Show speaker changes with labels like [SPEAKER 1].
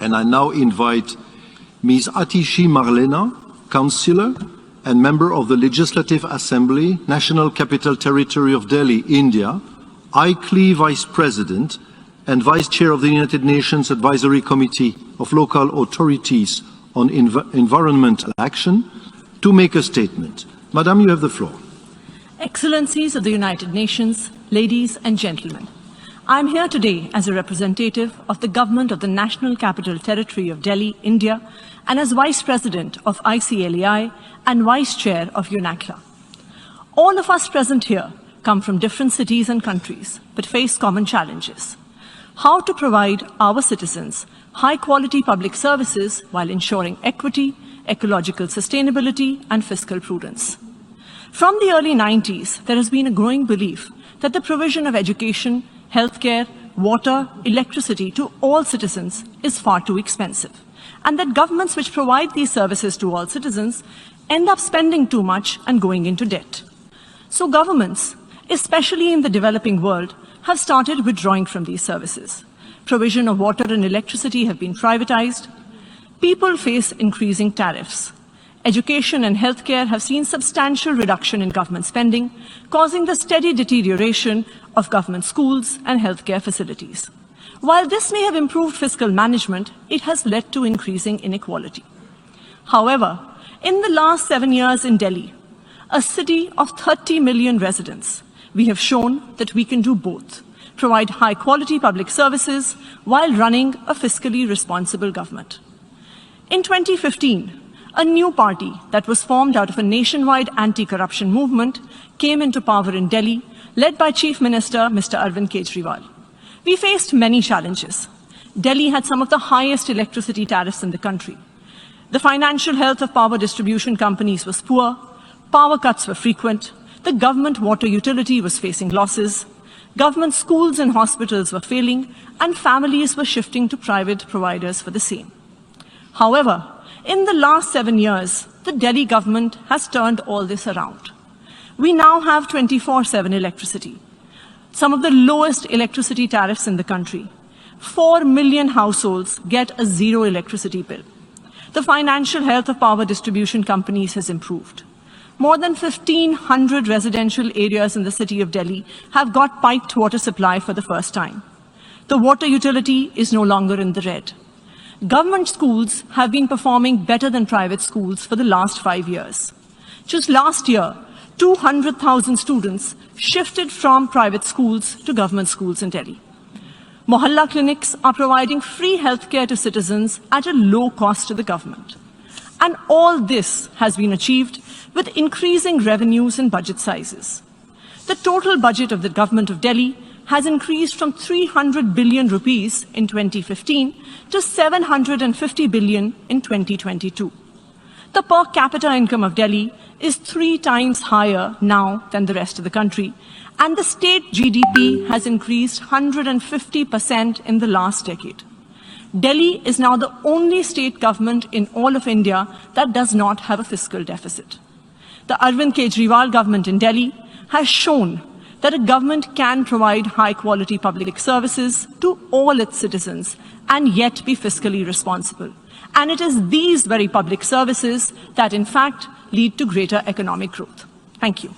[SPEAKER 1] And I now invite Ms. Atishi Marlena, Councillor and Member of the Legislative Assembly, National Capital Territory of Delhi, India, ICLEI Vice President and Vice Chair of the United Nations Advisory Committee of Local Authorities on Environmental Action, to make a statement. Madam, you have the floor.
[SPEAKER 2] Excellencies of the United Nations, ladies and gentlemen, I am here today as a representative of the Government of the National Capital Territory of Delhi, India, and as Vice President of ICLEI and Vice Chair of UNACLA. All of us present here come from different cities and countries, but face common challenges. How to provide our citizens high-quality public services while ensuring equity, ecological sustainability, and fiscal prudence. From the early 90s, there has been a growing belief that the provision of education, healthcare, water, electricity to all citizens is far too expensive, and that governments which provide these services to all citizens end up spending too much and going into debt. So governments, especially in the developing world, have started withdrawing from these services. Provision of water and electricity have been privatized. People face increasing tariffs. Education and healthcare have seen substantial reduction in government spending, causing the steady deterioration of government schools and healthcare facilities. While this may have improved fiscal management, it has led to increasing inequality. However, in the last 7 years in Delhi, a city of 30 million residents, we have shown that we can do both, provide high-quality public services while running a fiscally responsible government. In 2015, a new party that was formed out of a nationwide anti-corruption movement came into power in Delhi, led by Chief Minister Mr. Arvind Kejriwal. We faced many challenges. Delhi had some of the highest electricity tariffs in the country. The financial health of power distribution companies was poor, power cuts were frequent, the government water utility was facing losses, government schools and hospitals were failing, and families were shifting to private providers for the same. However, in the last 7 years, the Delhi government has turned all this around. We now have 24/7 electricity, some of the lowest electricity tariffs in the country. 4 million households get a zero electricity bill. The financial health of power distribution companies has improved. More than 1,500 residential areas in the city of Delhi have got piped water supply for the first time. The water utility is no longer in the red. Government schools have been performing better than private schools for the last 5 years. Just last year, 200,000 students shifted from private schools to government schools in Delhi. Mohalla clinics are providing free healthcare to citizens at a low cost to the government. And all this has been achieved with increasing revenues and budget sizes. The total budget of the government of Delhi has increased from 300 billion rupees in 2015 to 750 billion in 2022. The per capita income of Delhi is 3 times higher now than the rest of the country, and the state GDP has increased 150% in the last decade. Delhi is now the only state government in all of India that does not have a fiscal deficit. The Arvind Kejriwal government in Delhi has shown that a government can provide high-quality public services to all its citizens and yet be fiscally responsible. And it is these very public services that, in fact, lead to greater economic growth. Thank you.